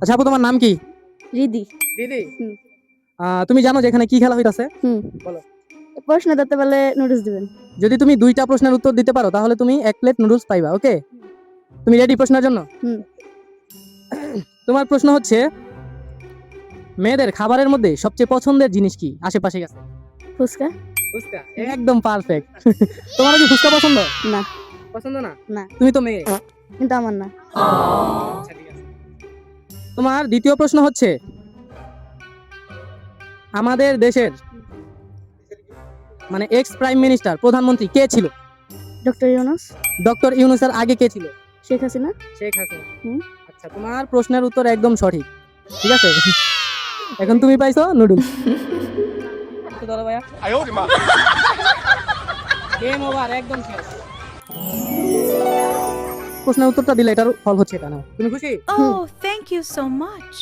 আচ্ছা আপু, তোমার নাম কি? রিদি। দিদি। হুম। তুমি জানো যে এখানে কি খেলা হইতাছে? বলো। প্রশ্ন ধরতে পারলে নুডলস দিবেন। যদি তুমি 2টা প্রশ্নের উত্তর দিতে পারো তাহলে তুমি 1 প্লেট নুডলস পাইবা। ওকে, তুমি রেডি প্রশ্নের জন্য? হুম। তোমার প্রশ্ন হচ্ছে, মেয়েদের খাবারের মধ্যে সবচেয়ে পছন্দের জিনিস কি? আশেপাশে গেছে। ফুচকা। ফুচকা, একদম পারফেক্ট। তোমার কি ফুচকা পছন্দ? না। পছন্দ না? না, তুমি তো মেয়ে। কিন্তু আমার না। আচ্ছা, ঠিক আছে। তোমার দ্বিতীয় প্রশ্ন হচ্ছে, আমাদের দেশের মানে এক্স প্রাইম মিনিস্টার, প্রধানমন্ত্রী কে ছিল? ডক্টর ইউনুস। ডক্টর ইউনূসের আগে কে ছিল? শেখ হাসিনা। শেখ হাসিনা। হুম। আচ্ছা, তোমার প্রশ্নের উত্তর একদম সঠিক। ঠিক আছে, এখন তুমি পাইছো নুডলস। দাদা ভাইয়া, গেম ওভার, একদম শেষ। প্রশ্নের উত্তরটা দিলে এটার ফল হচ্ছে এটা নাও। তুমি খুশি? Oh, thank you so much.